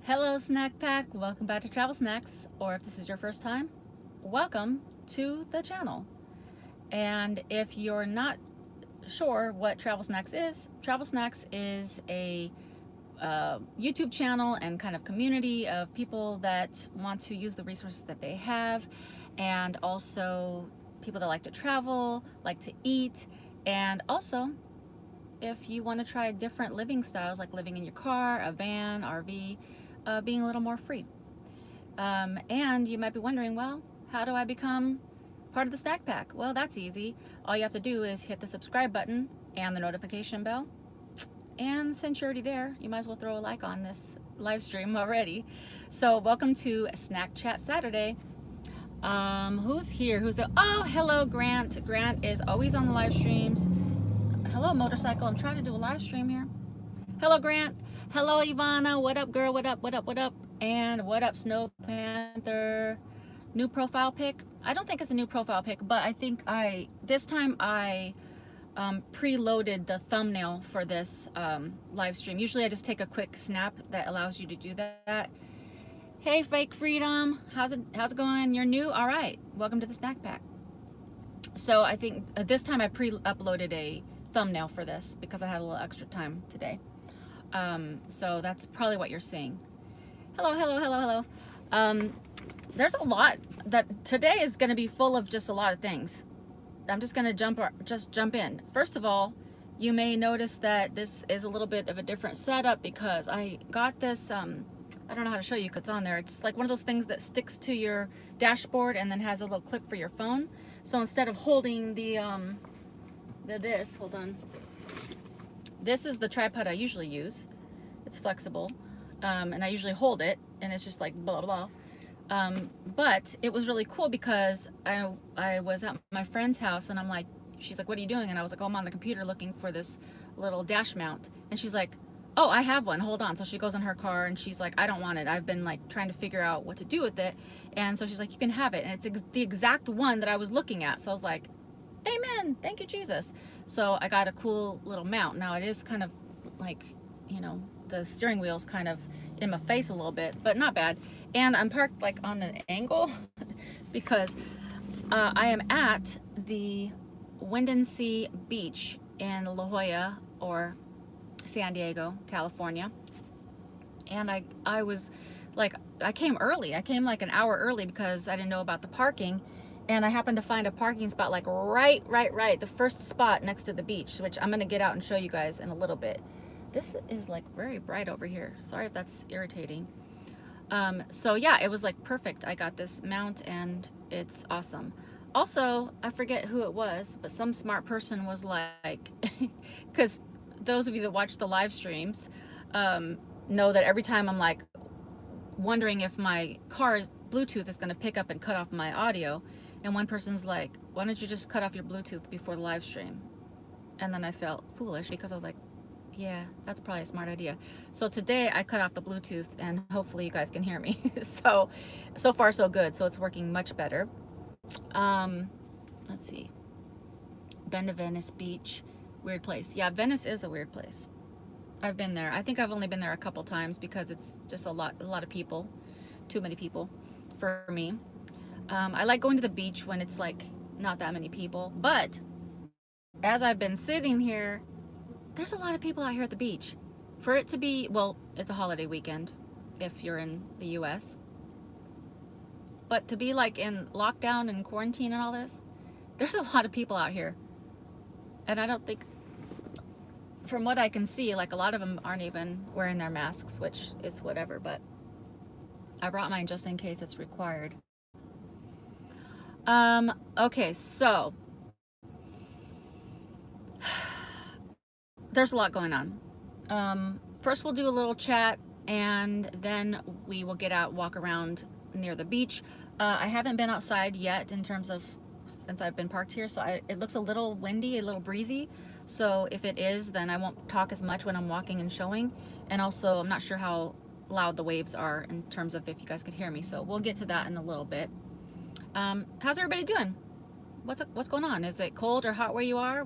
Hello Snack Pack, welcome back to Travel Snacks, or if this is your first time, welcome to the channel. And if you're not sure what Travel Snacks is a YouTube channel and kind of community of people that want to use the resources that they have, and also people that like to travel, like to eat, and also if you want to try different living styles like living in your car, a van, RV, being a little more free. And you might be wondering, well, how do I become part of the snack pack? Well, that's easy. All you have to do is hit the subscribe button and the notification bell. And since you're already there, you might as well throw a like on this live stream already. So welcome to Snack Chat Saturday. Who's here? Oh, hello, Grant. Grant is always on the live streams. Hello, Motorcycle. I'm trying to do a live stream here. Hello, Grant. Hello, Ivana. What up, girl? What up? What up? What up? And what up, Snow Panther? New profile pic? I don't think it's a new profile pic, but I think this time I preloaded the thumbnail for this live stream. Usually I just take a quick snap that allows you to do that. Hey, Fake Freedom. How's it going? You're new? All right. Welcome to the Snack Pack. So I think this time I pre-uploaded a thumbnail for this because I had a little extra time today. So that's probably what you're seeing. Hello. There's a lot that today is going to be full of just a lot of things. I'm just going to jump in. First of all, you may notice that this is a little bit of a different setup because I got this, I don't know how to show you because it's on there. It's like one of those things that sticks to your dashboard and then has a little clip for your phone. So instead of holding hold on. This is the tripod I usually use. It's flexible, and I usually hold it, and it's just like blah blah. But it was really cool because I was at my friend's house, and she's like, "What are you doing?" And I was like, "Oh, I'm on the computer looking for this little dash mount." And she's like, "Oh, I have one. Hold on." So she goes in her car, and she's like, "I don't want it. I've been like trying to figure out what to do with it." And so she's like, "You can have it." And it's the exact one that I was looking at. So I was like, "Amen. Thank you, Jesus." So I got a cool little mount. Now it is kind of like, the steering wheel's kind of in my face a little bit, but not bad. And I'm parked like on an angle because I am at the Windansea Beach in La Jolla or San Diego, California. And I was like, I came early. I came like an hour early because I didn't know about the parking. And I happened to find a parking spot like right, the first spot next to the beach, which I'm gonna get out and show you guys in a little bit. This is like very bright over here. Sorry if that's irritating. So yeah, it was like perfect. I got this mount and it's awesome. Also, I forget who it was, but some smart person was like, because those of you that watch the live streams know that every time I'm like wondering if my car's Bluetooth is gonna pick up and cut off my audio. And one person's like, "Why don't you just cut off your Bluetooth before the live stream?" And then I felt foolish because I was like, yeah, that's probably a smart idea. So today I cut off the Bluetooth and hopefully you guys can hear me. So far so good. So it's working much better. Let's see. Bend of Venice Beach, weird place. Yeah, Venice is a weird place. I've been there. I think I've only been there a couple times because it's just a lot of people, too many people for me. I like going to the beach when it's like not that many people, but as I've been sitting here, there's a lot of people out here at the beach. For it to be, well, it's a holiday weekend if you're in the US, but to be like in lockdown and quarantine and all this, there's a lot of people out here. And I don't think, from what I can see, like a lot of them aren't even wearing their masks, which is whatever, but I brought mine just in case it's required. Okay, so there's a lot going on. First we'll do a little chat and then we will get out, walk around near the beach. I haven't been outside yet in terms of since I've been parked here, so it looks a little windy, a little breezy. So if it is, then I won't talk as much when I'm walking and showing. And also I'm not sure how loud the waves are in terms of if you guys could hear me. So we'll get to that in a little bit. How's everybody doing? What's going on? Is it cold or hot where you are?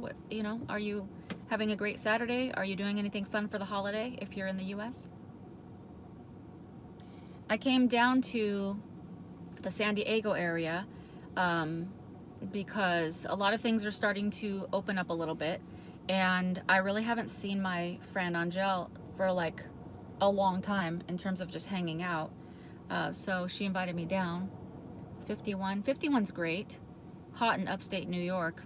Are you having a great Saturday? Are you doing anything fun for the holiday if you're in the US? I came down to the San Diego area because a lot of things are starting to open up a little bit, and I really haven't seen my friend Angel for like a long time in terms of just hanging out. So she invited me down. 51's great. Hot in upstate New York.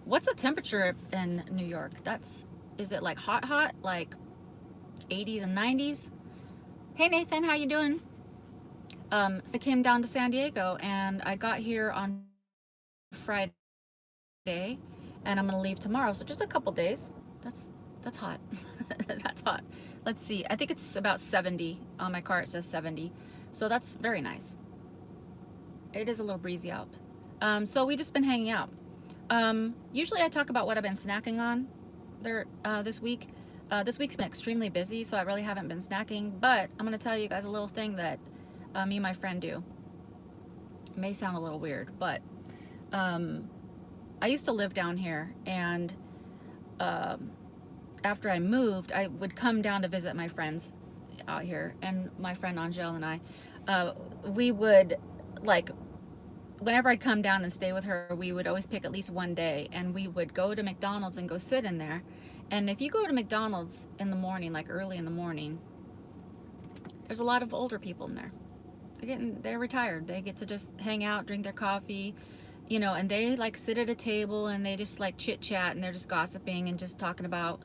What's the temperature in New York? Is it like hot, like 80s and 90s? Hey Nathan, how you doing? So I came down to San Diego and I got here on Friday and I'm gonna leave tomorrow. So just a couple days. That's hot. That's hot. Let's see. I think it's about 70. On my car it says 70. So that's very nice. It is a little breezy out. So we just been hanging out. Usually I talk about what I've been snacking on this week. This week's been extremely busy, so I really haven't been snacking, but I'm gonna tell you guys a little thing that me and my friend do. It may sound a little weird, but I used to live down here, and after I moved, I would come down to visit my friends out here, and my friend Angel and I, we would, like, whenever I'd come down and stay with her, we would always pick at least one day, and we would go to McDonald's and go sit in there. And if you go to McDonald's in the morning, like early in the morning, there's a lot of older people in there. They're retired. They get to just hang out, drink their coffee, you know, and they like sit at a table and they just like chit chat and they're just gossiping and just talking about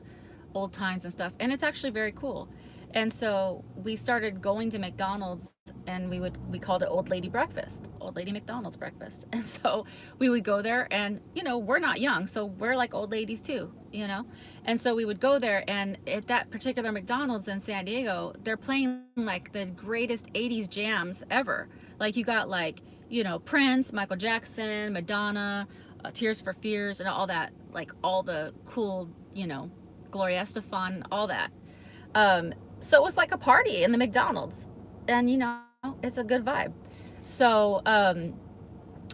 old times and stuff. And it's actually very cool. And so we started going to McDonald's, and we called it Old Lady Breakfast, Old Lady McDonald's Breakfast. And so we would go there, and you know, we're not young, so we're like old ladies too, you know. And so we would go there, and at that particular McDonald's in San Diego, they're playing like the greatest 80s jams ever. Like you got like, you know, Prince, Michael Jackson, Madonna, Tears for Fears, and all that, like all the cool, you know, Gloria Estefan, all that. So it was like a party in the McDonald's, and you know, it's a good vibe. So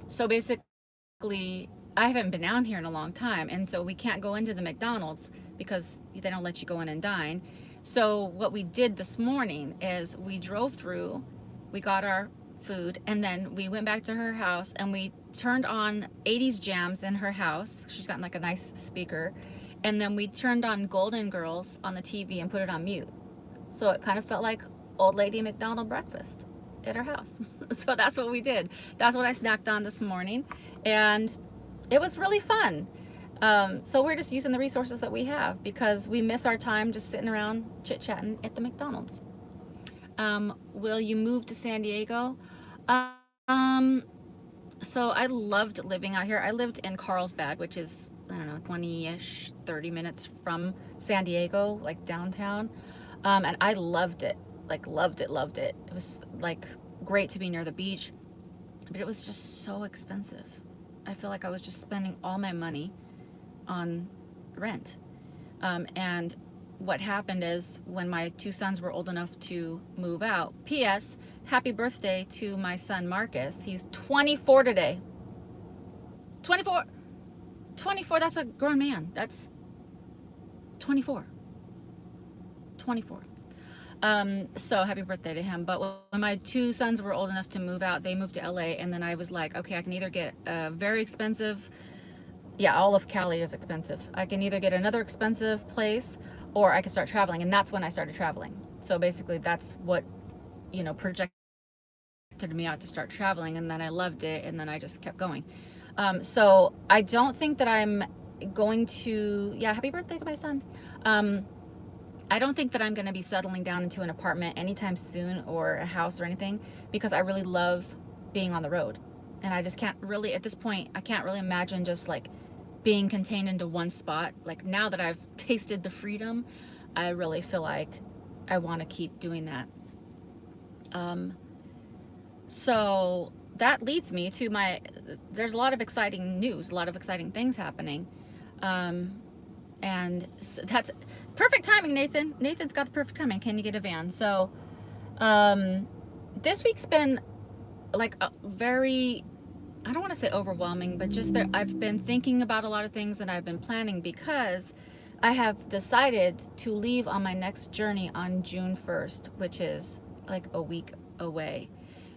so basically I haven't been down here in a long time, and so we can't go into the McDonald's because they don't let you go in and dine. So what we did this morning is we drove through, we got our food, and then we went back to her house and we turned on 80s jams in her house. She's got like a nice speaker, and then we turned on Golden Girls on the TV and put it on mute. So it kind of felt like Old Lady McDonald breakfast at her house. So that's what we did. That's what I snacked on this morning, and it was really fun. So we're just using the resources that we have because we miss our time just sitting around chit-chatting at the McDonald's. Will you move to San Diego? So I loved living out here. I lived in Carlsbad, which is, I don't know, 20-ish, 30 minutes from San Diego, like downtown. And I loved it, like loved it. It was like great to be near the beach, but it was just so expensive. I feel like I was just spending all my money on rent. And what happened is when my two sons were old enough to move out, P.S. happy birthday to my son Marcus. He's 24 today. 24, that's a grown man. That's 24. So happy birthday to him. But when my two sons were old enough to move out, they moved to LA, and then I was like, okay, I can either get a very expensive, yeah, all of Cali is expensive. I can either get another expensive place or I can start traveling, and that's when I started traveling. So basically that's what, you know, projected me out to start traveling, and then I loved it, and then I just kept going. So I don't think that I'm going to, yeah, happy birthday to my son. I don't think that I'm going to be settling down into an apartment anytime soon or a house or anything, because I really love being on the road. And I just can't really, at this point, I can't really imagine just like being contained into one spot. Like now that I've tasted the freedom, I really feel like I want to keep doing that. So that leads me to there's a lot of exciting news, a lot of exciting things happening. And so that's perfect timing, Nathan. Nathan's got the perfect timing. Can you get a van? So, this week's been like a very, I don't want to say overwhelming, but just that I've been thinking about a lot of things and I've been planning because I have decided to leave on my next journey on June 1st, which is like a week away,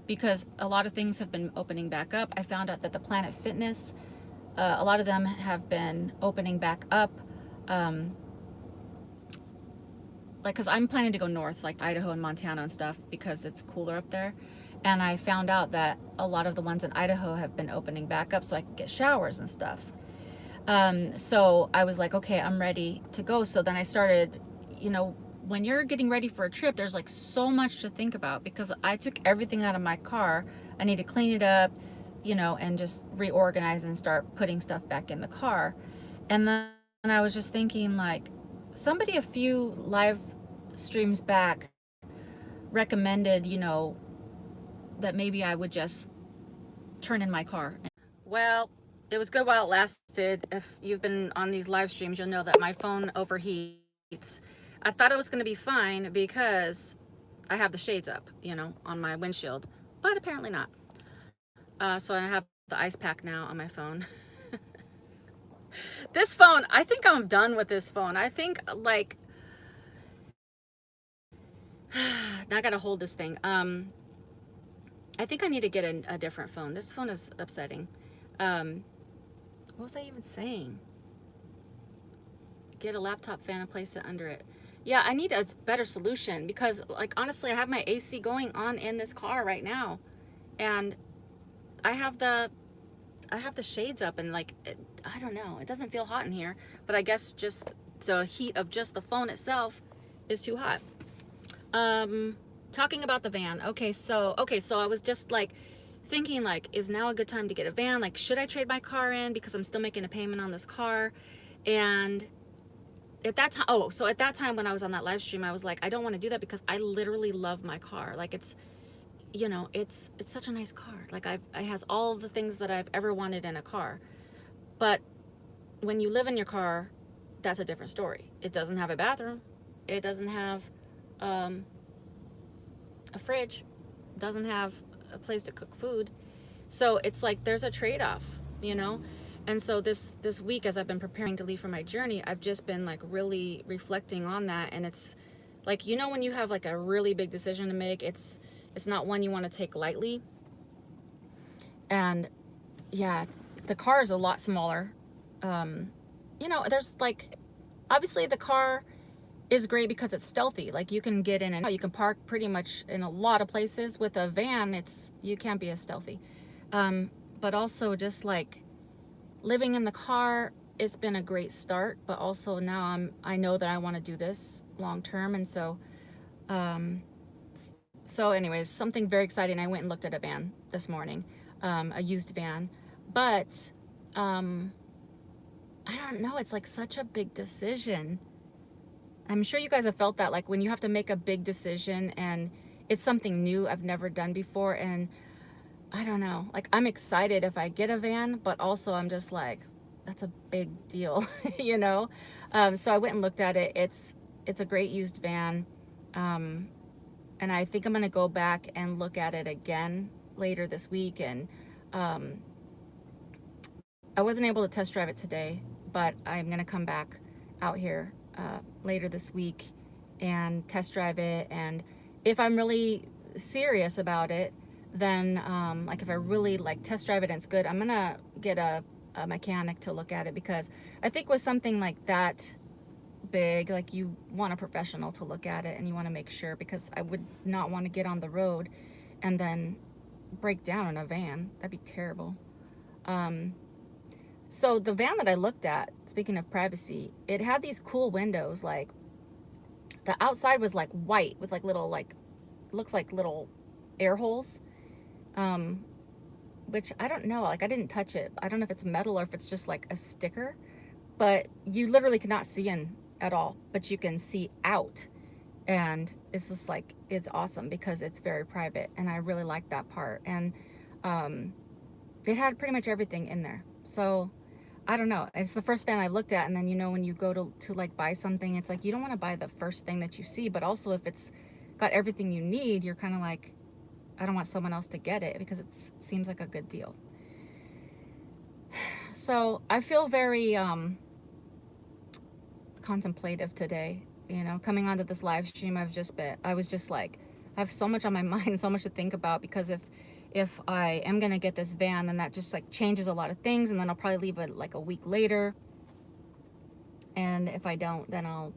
because a lot of things have been opening back up. I found out that the Planet Fitness, a lot of them have been opening back up. Like, because I'm planning to go north, like Idaho and Montana and stuff, because it's cooler up there. And I found out that a lot of the ones in Idaho have been opening back up so I can get showers and stuff. So I was like, okay, I'm ready to go. So then I started, you know, when you're getting ready for a trip, there's like so much to think about, because I took everything out of my car. I need to clean it up, you know, and just reorganize and start putting stuff back in the car. And then I was just thinking, like, somebody a few live streams back recommended, you know, that maybe I would just turn in my car. Well, it was good while it lasted. If you've been on these live streams, you'll know that my phone overheats. I thought it was going to be fine because I have the shades up, you know, on my windshield, but apparently not. So I have the ice pack now on my phone. This phone, I think I'm done with this phone. I think, like, now I gotta hold this thing. I think I need to get a different phone. This phone is upsetting. What was I even saying? Get a laptop fan and place it under it. Yeah, I need a better solution, because, like, honestly, I have my AC going on in this car right now, and I have the shades up, and, like, I don't know, it doesn't feel hot in here, but I guess just the heat of just the phone itself is too hot. Talking about the van. Okay, so I was just like thinking, like, is now a good time to get a van? Like, should I trade my car in because I'm still making a payment on this car? And at that time, at that time when I was on that live stream, I was like, I don't want to do that because I literally love my car. Like, it's, you know, it's such a nice car. Like, it has all the things that I've ever wanted in a car. But when you live in your car, that's a different story. It doesn't have a bathroom. It doesn't have a fridge, doesn't have a place to cook food. So it's like there's a trade-off, you know? And so this week, as I've been preparing to leave for my journey, I've just been like really reflecting on that. And it's like, you know, when you have like a really big decision to make, it's not one you want to take lightly. And yeah, the car is a lot smaller. You know, there's like, obviously the car is great because it's stealthy. Like, you can get in and out. You can park pretty much in a lot of places. With a van, you can't be as stealthy. But also, just like living in the car, it's been a great start. But also now I know that I want to do this long term, and so anyways, something very exciting. I went and looked at a van this morning, a used van, but I don't know. It's like such a big decision. I'm sure you guys have felt that, like, when you have to make a big decision and it's something new I've never done before, and I don't know, like, I'm excited if I get a van, but also I'm just like, that's a big deal, you know? So I went and looked at it. It's a great used van, and I think I'm gonna go back and look at it again later this week. And I wasn't able to test drive it today, but I'm gonna come back out here later this week and test drive it. And if I'm really serious about it, then like, if I really like test drive it and it's good, I'm gonna get a mechanic to look at it, because I think with something like that big, like, you want a professional to look at it, and you want to make sure, because I would not want to get on the road and then break down in a van. That'd be terrible. So the van that I looked at, speaking of privacy, it had these cool windows. Like, the outside was like white with like little, like, looks like little air holes, which I don't know, like, I didn't touch it. I don't know if it's metal or if it's just like a sticker, but you literally cannot see in at all, but you can see out. And it's just like, it's awesome because it's very private, and I really like that part. And it had pretty much everything in there. So I don't know, it's the first van I looked at. And then, you know, when you go to like buy something, it's like, you don't want to buy the first thing that you see, but also if it's got everything you need, you're kind of like, I don't want someone else to get it, because it seems like a good deal. So I feel very contemplative today, you know, coming onto this live stream. I was just like, I have so much on my mind, so much to think about, because if I am gonna get this van, then that just like changes a lot of things, and then I'll probably leave it like a week later. And if I don't, then I'll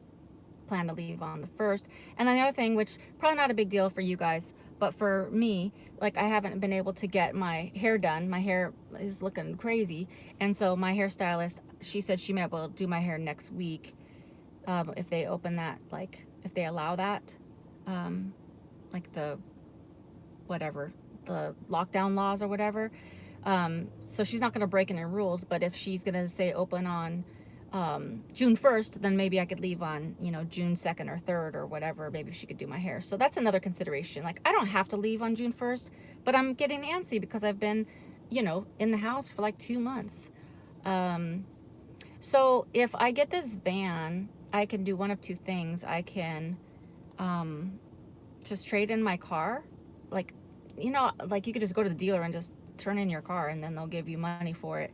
plan to leave on the 1st. And then the other thing, which probably not a big deal for you guys, but for me, like, I haven't been able to get my hair done. My hair is looking crazy, and so my hairstylist, she said she may be able to do my hair next week, if they open that, like if they allow that, like the whatever, the lockdown laws or whatever. So she's not going to break any rules, but if she's going to say open on June 1st, then maybe I could leave on, you know, June 2nd or 3rd or whatever. Maybe she could do my hair. So that's another consideration. Like, I don't have to leave on June 1st, but I'm getting antsy because I've been, you know, in the house for like 2 months. So if I get this van, I can do one of two things. I can just trade in my car. Like, you know, like you could just go to the dealer and just turn in your car, and then they'll give you money for it.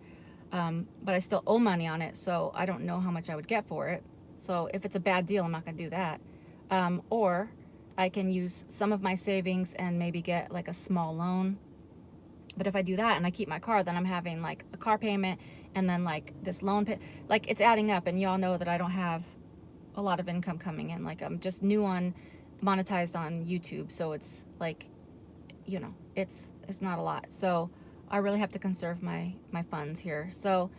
But I still owe money on it, so I don't know how much I would get for it. So if it's a bad deal, I'm not going to do that. Or I can use some of my savings and maybe get like a small loan. But if I do that and I keep my car, then I'm having like a car payment and then like this loan pay, like it's adding up. And y'all know that I don't have a lot of income coming in. Like, I'm just monetized on YouTube, so it's like, you know, it's not a lot. So I really have to conserve my funds here. So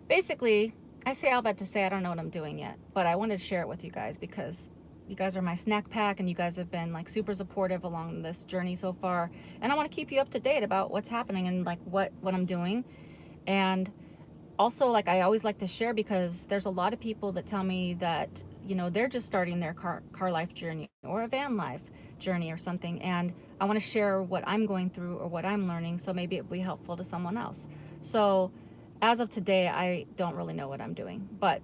basically, I say all that to say I don't know what I'm doing yet, but I wanted to share it with you guys because you guys are my snack pack, and you guys have been like super supportive along this journey so far. And I want to keep you up to date about what's happening and like what I'm doing. And also, like, I always like to share, because there's a lot of people that tell me that, you know, they're just starting their car life journey or a van life journey or something, and I want to share what I'm going through or what I'm learning, so maybe it will be helpful to someone else. So as of today, I don't really know what I'm doing, but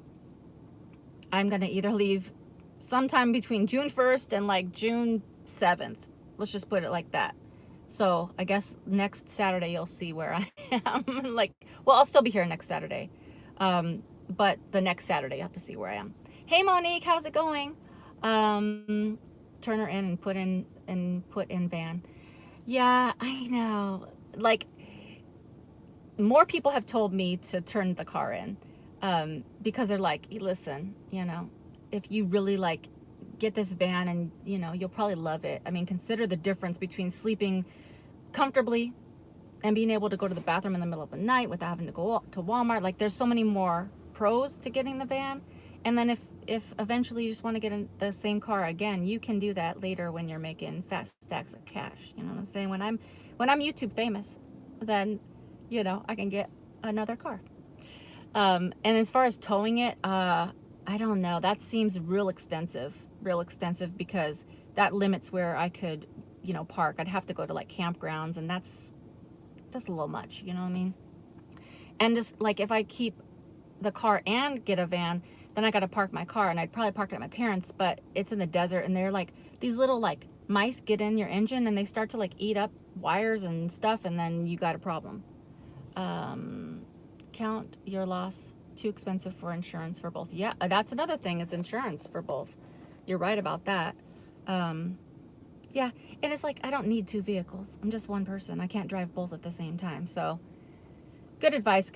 I'm going to either leave sometime between June 1st and like June 7th. Let's just put it like that. So I guess next Saturday you'll see where I am. Like, well, I'll still be here next Saturday. But the next Saturday you have to see where I am. Hey Monique, how's it going? Turn her in and put in van. Yeah, I know. Like, more people have told me to turn the car in, because they're like, listen, you know, if you really like get this van, and you know, you'll probably love it. I mean, consider the difference between sleeping comfortably and being able to go to the bathroom in the middle of the night without having to go to Walmart. Like, there's so many more pros to getting the van. And then if eventually you just want to get in the same car again, you can do that later when you're making fat stacks of cash. You know what I'm saying? When I'm YouTube famous, then, you know, I can get another car. And as far as towing it, I don't know. That seems real extensive, because that limits where I could, you know, park. I'd have to go to like campgrounds, and that's a little much, you know what I mean? And just like, if I keep the car and get a van, then I got to park my car, and I'd probably park it at my parents', but it's in the desert, and they're like, these little like mice get in your engine, and they start to like eat up wires and stuff, and then you got a problem. Count your loss. Too expensive for insurance for both. Yeah, that's another thing, is insurance for both. You're right about that. Yeah, and it's like, I don't need two vehicles. I'm just one person. I can't drive both at the same time. So good advice.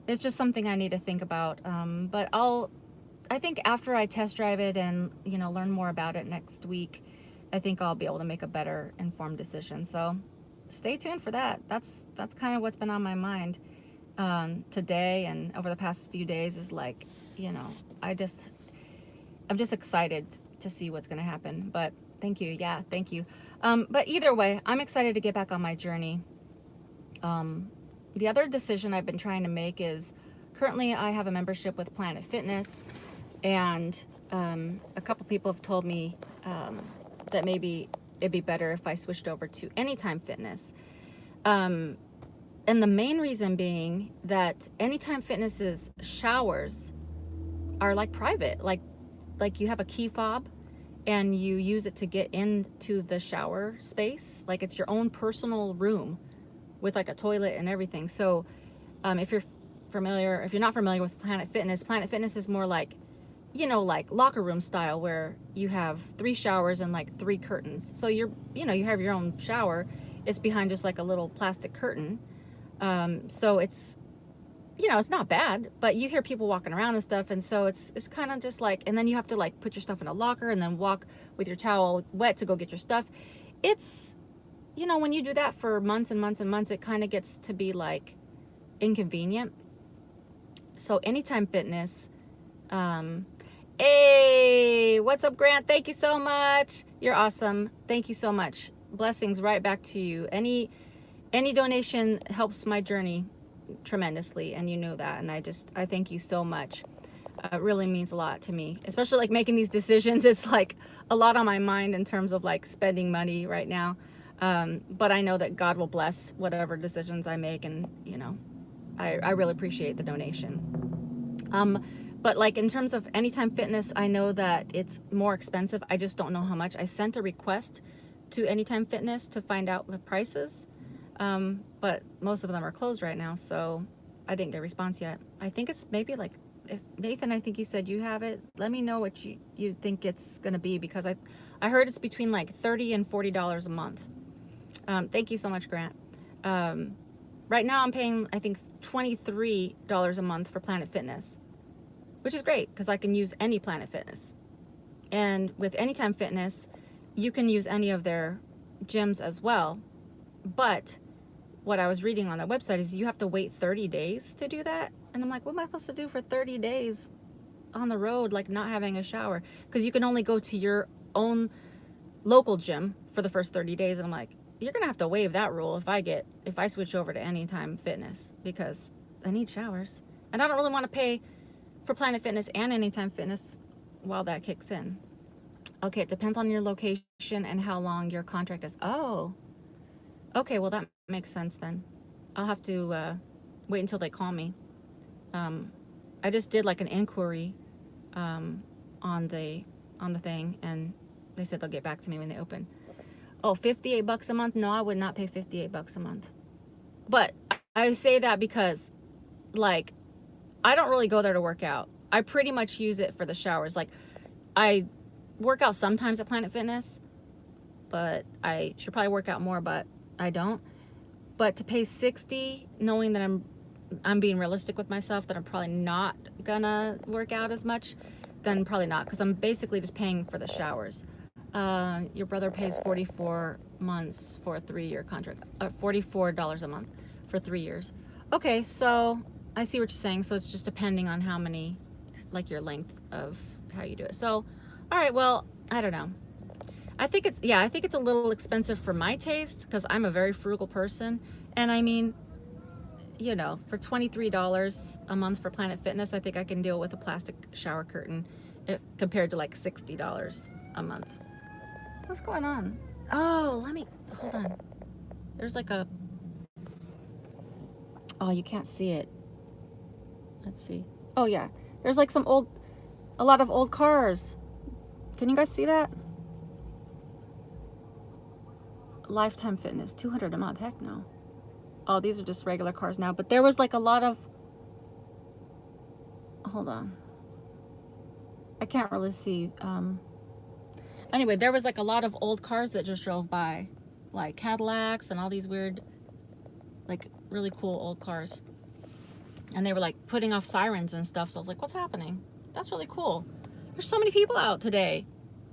It's just something I need to think about. But I think after I test drive it and, you know, learn more about it next week, I think I'll be able to make a better informed decision. So stay tuned for that. That's kind of what's been on my mind today and over the past few days, is like, you know, I'm just excited to see what's going to happen. But thank you. Yeah, thank you. But either way, I'm excited to get back on my journey. The other decision I've been trying to make is, currently I have a membership with Planet Fitness, and a couple people have told me that maybe it'd be better if I switched over to Anytime Fitness. And the main reason being that Anytime Fitness's showers are like private, like you have a key fob and you use it to get into the shower space. Like, it's your own personal room with like a toilet and everything. So if you're not familiar with Planet Fitness is more like you know, like locker room style, where you have 3 showers and like 3 curtains. So you're, you know, you have your own shower. It's behind just like a little plastic curtain. So it's, you know, it's not bad, but you hear people walking around and stuff, and so it's kind of just like, and then you have to like put your stuff in a locker and then walk with your towel wet to go get your stuff. It's, you know, when you do that for months and months and months, it kind of gets to be like inconvenient. So Anytime Fitness, hey, what's up, Grant? Thank you so much. You're awesome. Thank you so much. Blessings right back to you. Any donation helps my journey tremendously, and you know that, and I thank you so much. It really means a lot to me, especially like making these decisions. It's like a lot on my mind in terms of like spending money right now, but I know that God will bless whatever decisions I make, and you know, I really appreciate the donation. But like in terms of Anytime Fitness, I know that it's more expensive. I just don't know how much. I sent a request to Anytime Fitness to find out the prices, but most of them are closed right now, so I didn't get a response yet. I think it's maybe like, if Nathan, I think you said you have it. Let me know what you think it's gonna be, because I heard it's between like $30 and $40 a month. Thank you so much, Grant. Right now I'm paying, I think, $23 a month for Planet Fitness, which is great because I can use any Planet Fitness. And with Anytime Fitness, you can use any of their gyms as well. But what I was reading on that website is you have to wait 30 days to do that. And I'm like, what am I supposed to do for 30 days on the road, like not having a shower? Because you can only go to your own local gym for the first 30 days. And I'm like, you're gonna have to waive that rule if I switch over to Anytime Fitness, because I need showers. And I don't really want to pay for Planet Fitness and Anytime Fitness while that kicks in. Okay, it depends on your location and how long your contract is. Oh, okay, well that makes sense then. I'll have to wait until they call me. I just did like an inquiry on the thing, and they said they'll get back to me when they open. Oh, $58 a month? No, I would not pay $58 a month. But I say that because, like, I don't really go there to work out. I pretty much use it for the showers. Like, I work out sometimes at Planet Fitness, but I should probably work out more, but I don't. But to pay $60, knowing that I'm being realistic with myself, that I'm probably not gonna work out as much, then probably not, because I'm basically just paying for the showers. Your brother pays 44 months for a 3-year contract, $44 a month for 3 years. Okay, so I see what you're saying. So it's just depending on how many, like your length of how you do it. So, all right, well, I don't know. I think it's a little expensive for my taste, because I'm a very frugal person. And I mean, you know, for $23 a month for Planet Fitness, I think I can deal with a plastic shower curtain compared to like $60 a month. What's going on? Oh, hold on. There's like oh, you can't see it. Let's see. Oh yeah, there's like a lot of old cars. Can you guys see that? Lifetime Fitness, $200 a month. Heck no. Oh, these are just regular cars now. But there was like a lot of, hold on, I can't really see. Anyway, there was like a lot of old cars that just drove by, like Cadillacs and all these weird, like really cool old cars. And they were like putting off sirens and stuff. So I was like, what's happening? That's really cool. There's so many people out today.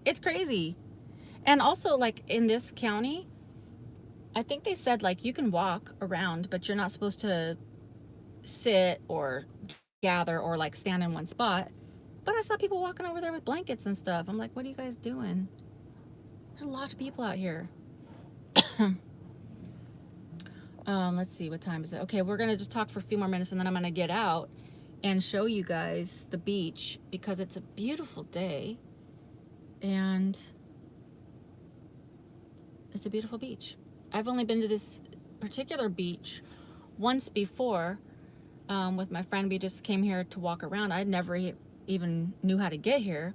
It's crazy. And also, like in this county, I think they said like you can walk around, but you're not supposed to sit or gather or like stand in one spot. But I saw people walking over there with blankets and stuff. I'm like, what are you guys doing? There's a lot of people out here. Let's see, what time is it? Okay, we're gonna just talk for a few more minutes, and then I'm gonna get out and show you guys the beach, because it's a beautiful day and it's a beautiful beach. I've only been to this particular beach once before with my friend. We just came here to walk around. I never even knew how to get here,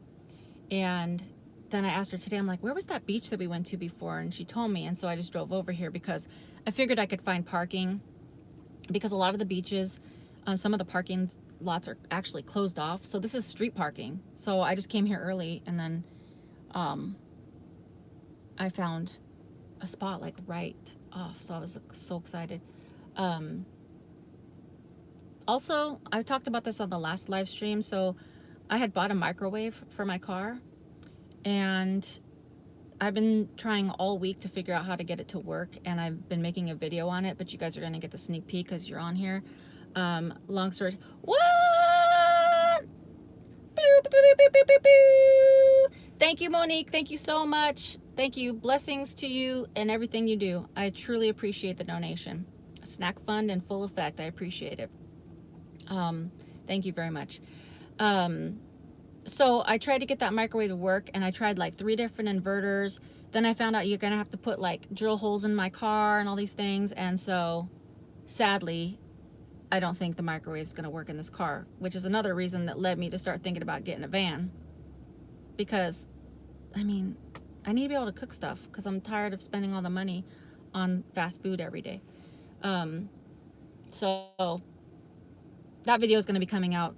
and then I asked her today, I'm like, where was that beach that we went to before? And she told me, and so I just drove over here because I figured I could find parking, because a lot of the beaches, some of the parking lots are actually closed off. So this is street parking. So I just came here early, and then I found a spot like right off. So I was so excited. Also, I talked about this on the last live stream. So I had bought a microwave for my car, and I've been trying all week to figure out how to get it to work, and I've been making a video on it, but you guys are going to get the sneak peek because you're on here. Long story. What? Boo, boo, boo, boo, boo, boo, boo. Thank you, Monique. Thank you so much. Thank you. Blessings to you and everything you do. I truly appreciate the donation. Snack fund in full effect. I appreciate it. Thank you very much. So I tried to get that microwave to work, and I tried like 3 different inverters. Then I found out you're gonna have to put like drill holes in my car and all these things. And so sadly, I don't think the microwave is gonna work in this car, which is another reason that led me to start thinking about getting a van. Because, I mean, I need to be able to cook stuff because I'm tired of spending all the money on fast food every day. So that video is gonna be coming out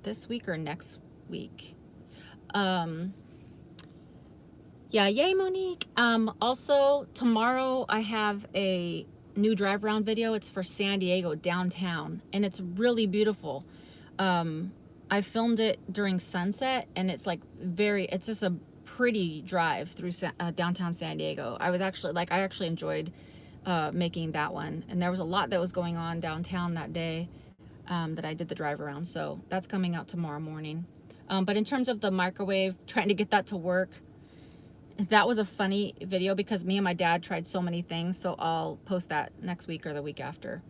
this week or next week. Yeah, yay, Monique. Also, tomorrow I have a new drive around video. It's for San Diego downtown, and it's really beautiful. I filmed it during sunset, and it's like it's just a pretty drive through downtown San Diego. I actually enjoyed making that one, and there was a lot that was going on downtown that day that I did the drive around. So that's coming out tomorrow morning. But in terms of the microwave, trying to get that to work, that was a funny video because me and my dad tried so many things. So I'll post that next week or the week after.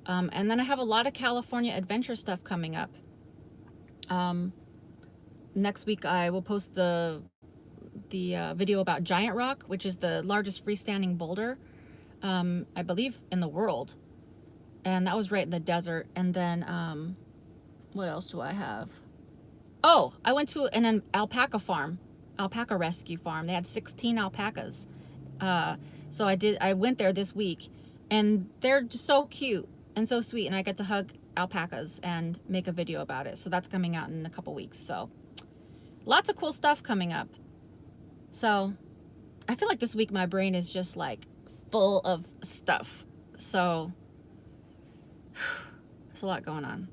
And then I have a lot of California adventure stuff coming up. Next week I will post the video about Giant Rock, which is the largest freestanding boulder, I believe, in the world. And that was right in the desert. And then, what else do I have? Oh, I went to an alpaca rescue farm. They had 16 alpacas. So I went there this week, and they're just so cute and so sweet. And I get to hug alpacas and make a video about it. So that's coming out in a couple weeks. So lots of cool stuff coming up. So I feel like this week my brain is just like full of stuff. So there's a lot going on.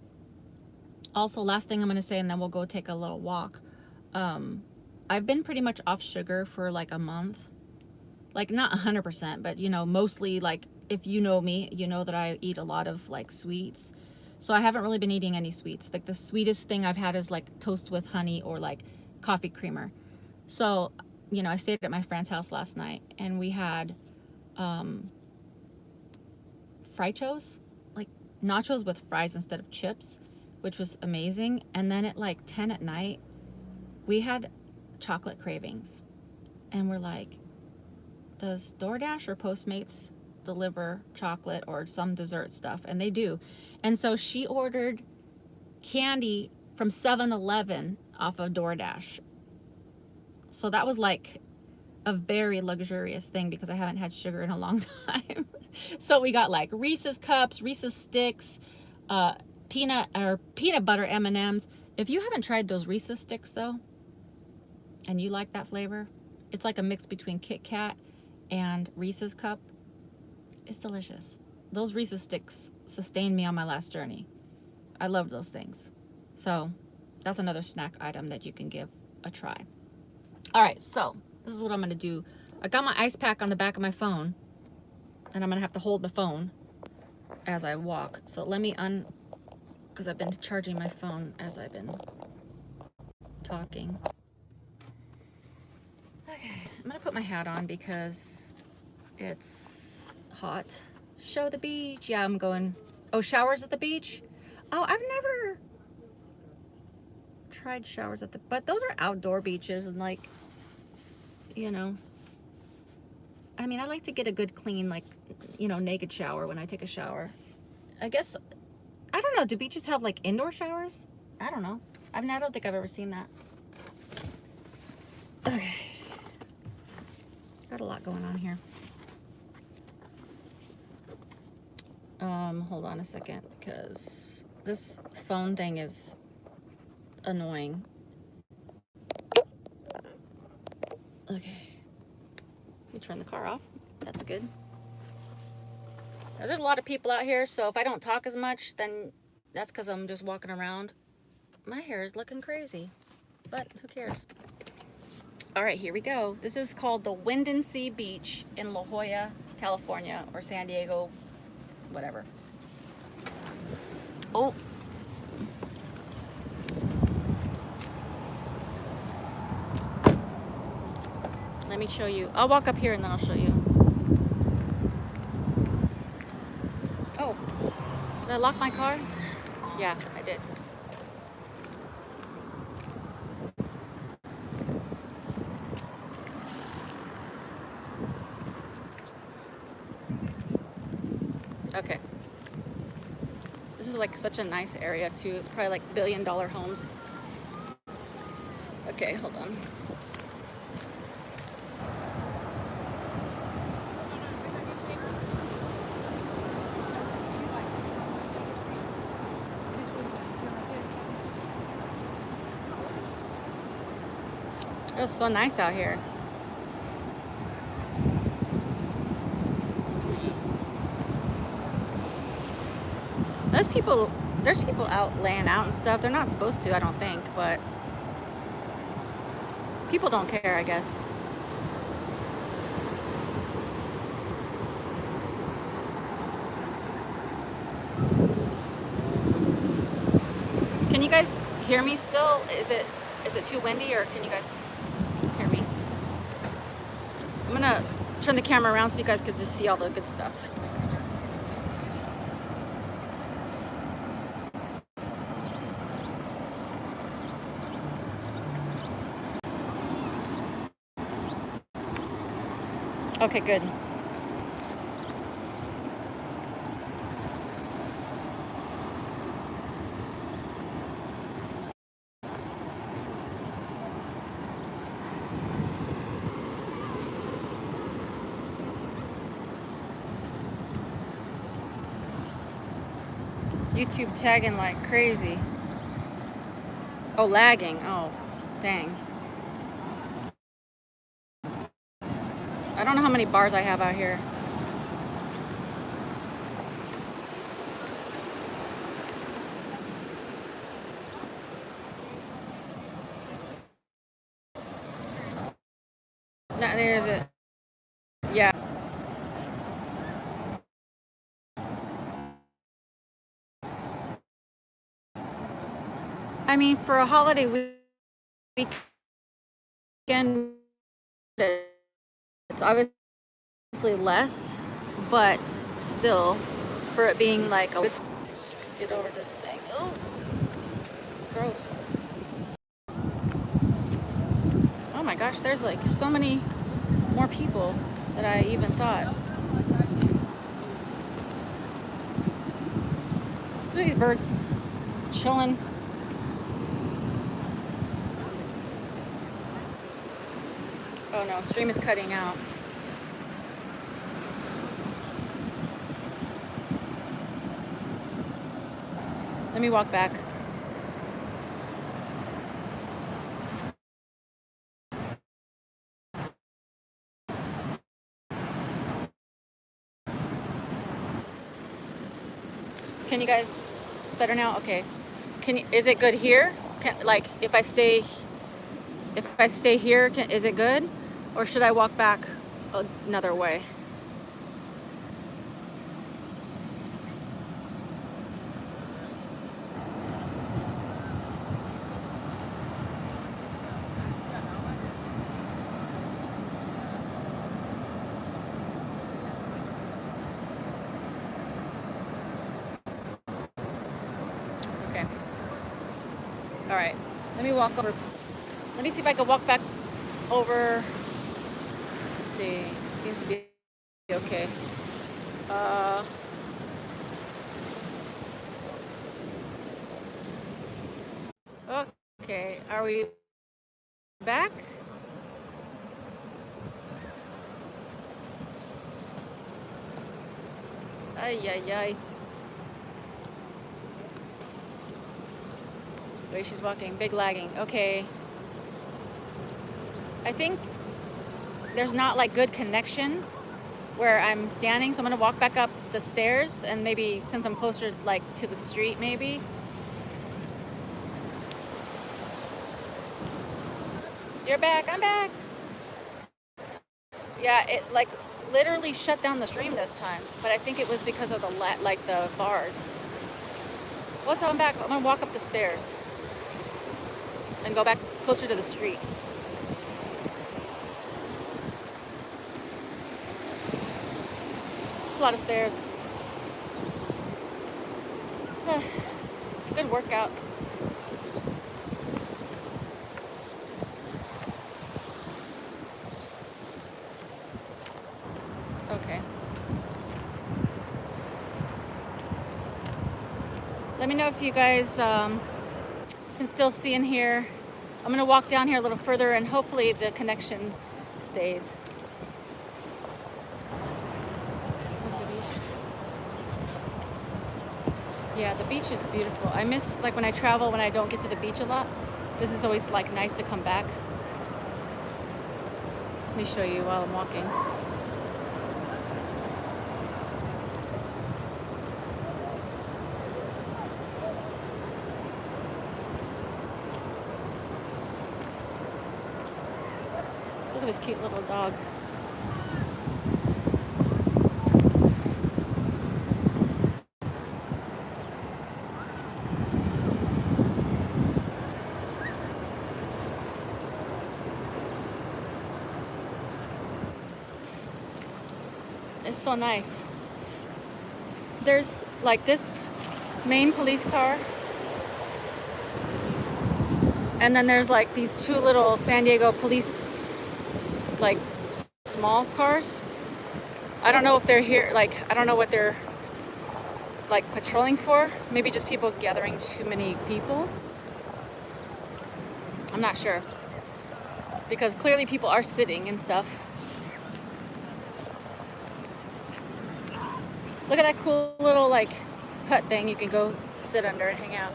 Also, last thing I'm going to say, and then we'll go take a little walk. I've been pretty much off sugar for like a month. Like not 100%, but mostly, like, if you know me, you know that I eat a lot of like sweets. So I haven't really been eating any sweets. Like the sweetest thing I've had is like toast with honey or like coffee creamer. So, I stayed at my friend's house last night, and we had frichos, like nachos with fries instead of chips, which was amazing. And then at like 10 at night, we had chocolate cravings, and we're like, does DoorDash or Postmates deliver chocolate or some dessert stuff? And they do. And so she ordered candy from 7-Eleven off of DoorDash. So that was like a very luxurious thing because I haven't had sugar in a long time. So we got like Reese's cups, Reese's sticks, peanut butter M&Ms. If you haven't tried those Reese's sticks though, and you like that flavor, it's like a mix between Kit Kat and Reese's cup. It's delicious. Those Reese's sticks sustained me on my last journey. I love those things. So that's another snack item that you can give a try. All right, so this is what I'm going to do. I got my ice pack on the back of my phone, and I'm going to have to hold the phone as I walk. So let me because I've been charging my phone as I've been talking. Okay, I'm going to put my hat on because it's hot. Show the beach. Yeah, I'm going. Oh, showers at the beach? Oh, I've never tried showers at but those are outdoor beaches, and like, I mean, I like to get a good clean, like, naked shower when I take a shower. I guess, I don't know, do beaches have like indoor showers? I don't know. I don't think I've ever seen that. Okay. Got a lot going on here. Hold on a second, because This phone thing is annoying. Okay. You turn the car off. That's good. Now, there's a lot of people out here, so if I don't talk as much, then that's because I'm just walking around. My hair is looking crazy, but who cares? All right, here we go. This is called the Windansea Beach in La Jolla, California, or San Diego, whatever. Oh. Let me show you. I'll walk up here and then I'll show you. Oh, did I lock my car? Yeah, I did. Okay. This is like such a nice area too. It's probably like billion-dollar homes. Okay, hold on. It was so nice out here. There's people out laying out and stuff. They're not supposed to, I don't think, but people don't care, I guess. Can you guys hear me still? Is it too windy, or can you guys hear me? I'm gonna turn the camera around so you guys could just see all the good stuff. Okay, good. YouTube tagging like crazy. Oh, lagging. Oh, dang. I don't know how many bars I have out here. No, there's it. Yeah. I mean, for a holiday weekend, it's obviously less, but still, for it being like a... Get over this thing. Oh, gross. Oh my gosh, there's like so many more people than I even thought. Look at these birds chilling. Oh no, stream is cutting out. Let me walk back. Can you guys better now? Okay. Is it good here? Like if I stay here, is it good? Or should I walk back another way? Okay. All right. Let me walk over. Let me see if I can walk back over. Let's see. Seems to be okay. Okay. Are we back? Ay, ay, ay. The way she's walking, big lagging. Okay. I think there's not like good connection where I'm standing, so I'm gonna walk back up the stairs, and maybe since I'm closer like to the street, maybe. You're back, I'm back. Yeah, it like literally shut down the stream this time, but I think it was because of the the bars. Well, so I'm back. I'm gonna walk up the stairs and go back closer to the street. It's a lot of stairs. It's a good workout. Okay. Let me know if you guys can still see in here. I'm gonna walk down here a little further and hopefully the connection stays. Yeah, the beach is beautiful. I miss, like when I travel, when I don't get to the beach a lot, this is always like nice to come back. Let me show you while I'm walking. Look at this cute little dog. It's so nice. There's like this main police car, and then there's like these two little San Diego police like small cars. I don't know if they're here, like I don't know what they're like patrolling for. Maybe just people gathering too many people. I'm not sure, because clearly people are sitting and stuff. Look at that cool little like hut thing you can go sit under and hang out.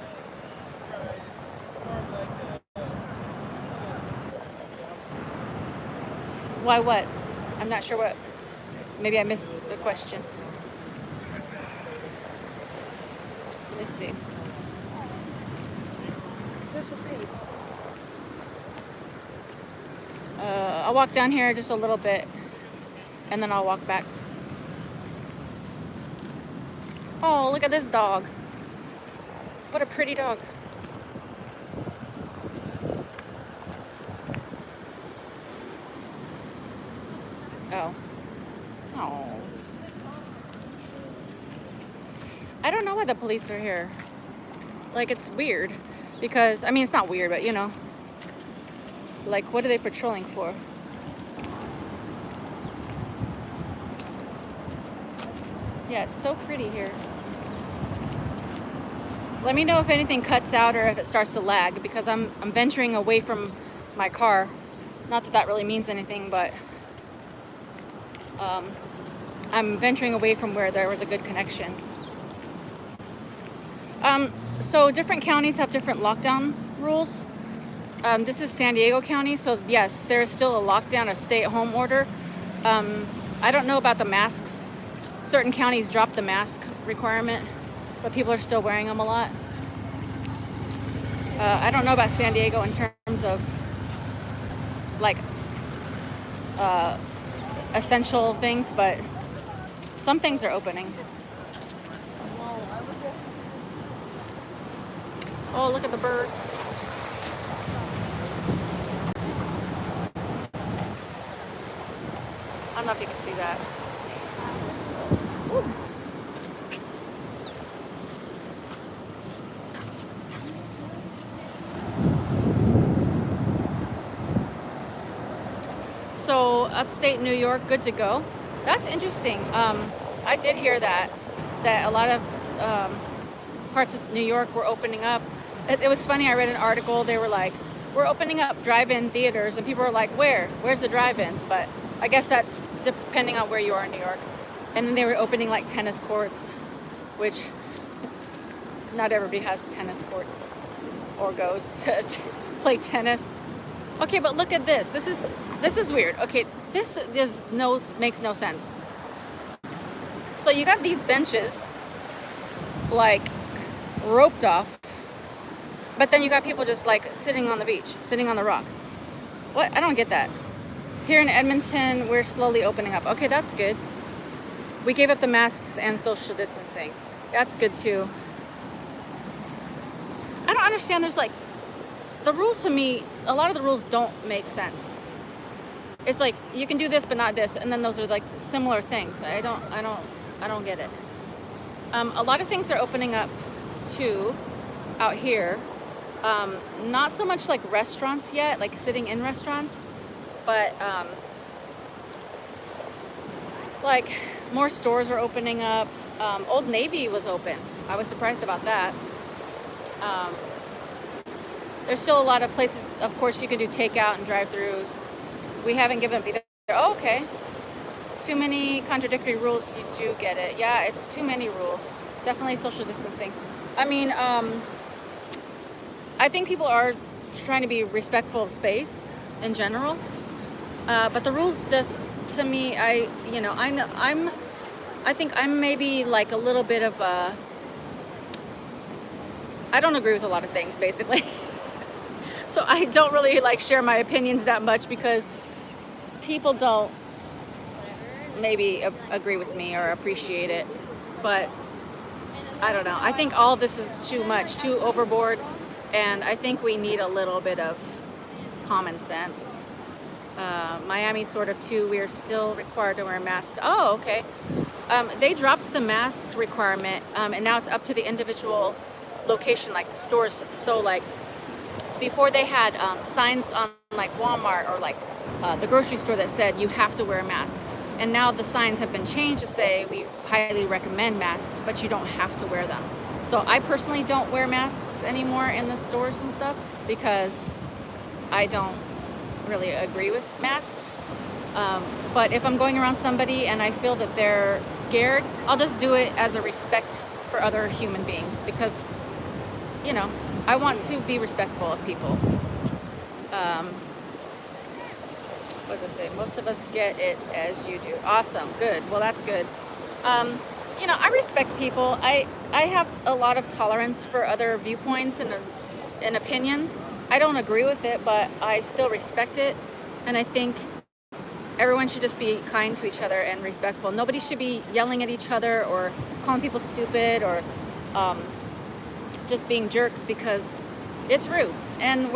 Why what? I'm not sure what. Maybe I missed the question. Let me see. This will be. I'll walk down here just a little bit, and then I'll walk back. Oh, look at this dog. What a pretty dog. Oh. Oh. I don't know why the police are here. Like, it's weird. Because, I mean, it's not weird, but you know. Like, what are they patrolling for? Yeah, it's so pretty here. Let me know if anything cuts out or if it starts to lag, because I'm venturing away from my car. Not that that really means anything, but I'm venturing away from where there was a good connection. So different counties have different lockdown rules. This is San Diego County, so yes, there is still a lockdown, a stay-at-home order. I don't know about the masks. Certain counties dropped the mask requirement, but people are still wearing them a lot. I don't know about San Diego in terms of like essential things, but some things are opening. Oh, look at the birds. I don't know if you can see that. Woo. So upstate New York, good to go. That's interesting. I did hear that a lot of parts of New York were opening up. It was funny. I read an article. They were like, "We're opening up drive-in theaters," and people were like, "Where? Where's the drive-ins?" But I guess that's depending on where you are in New York. And then they were opening like tennis courts, which not everybody has tennis courts. or goes to play tennis. Okay, but look at this. This is weird. Okay, this makes no sense. So you got these benches like roped off, but then you got people just like sitting on the beach, sitting on the rocks. What? I don't get that. Here in Edmonton, we're slowly opening up. Okay, that's good. We gave up the masks and social distancing. That's good too. I don't understand. There's like, the rules to me, a lot of the rules don't make sense. It's like, you can do this, but not this. And then those are like similar things. I don't get it. A lot of things are opening up too out here. Not so much like restaurants yet, like sitting in restaurants, but like more stores are opening up. Old Navy was open. I was surprised about that. There's still a lot of places, of course, you can do takeout and drive-thrus. We haven't given up either. Oh, okay. Too many contradictory rules, you do get it. Yeah, it's too many rules. Definitely social distancing. I mean, I think people are trying to be respectful of space in general. But the rules just, to me, I think I'm maybe like a little bit of a, I don't agree with a lot of things, basically. So I don't really like share my opinions that much because people don't maybe agree with me or appreciate it. But I don't know. I think all this is too much, too overboard. And I think we need a little bit of common sense. Miami sort of too, we are still required to wear a mask. Oh, okay. They dropped the mask requirement and now it's up to the individual location, like the stores. So like before they had signs on like Walmart or like the grocery store that said you have to wear a mask. And now the signs have been changed to say we highly recommend masks, but you don't have to wear them. So I personally don't wear masks anymore in the stores and stuff because I don't really agree with masks. But if I'm going around somebody and I feel that they're scared, I'll just do it as a respect for other human beings because, you know, I want to be respectful of people. What does it say? Most of us get it as you do. Awesome. Good. Well, that's good. You know, I respect people. I have a lot of tolerance for other viewpoints and opinions. I don't agree with it, but I still respect it. And I think everyone should just be kind to each other and respectful. Nobody should be yelling at each other or calling people stupid or just being jerks because it's rude. And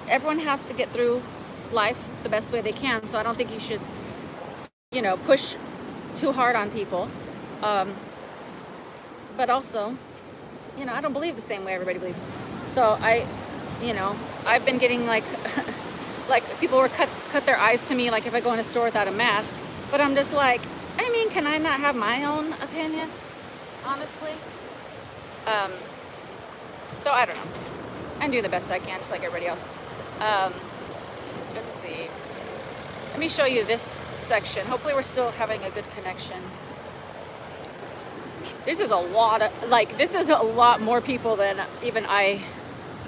everyone has to get through life the best way they can. So I don't think you should, you know, push too hard on people. But also, you know, I don't believe the same way everybody believes. So I've been getting like, like people were cut their eyes to me, like if I go in a store without a mask. But I'm just like, I mean, can I not have my own opinion? Honestly. So I don't know. I do the best I can, just like everybody else. Let's see. Let me show you this section. Hopefully we're still having a good connection. This is a lot more people than even I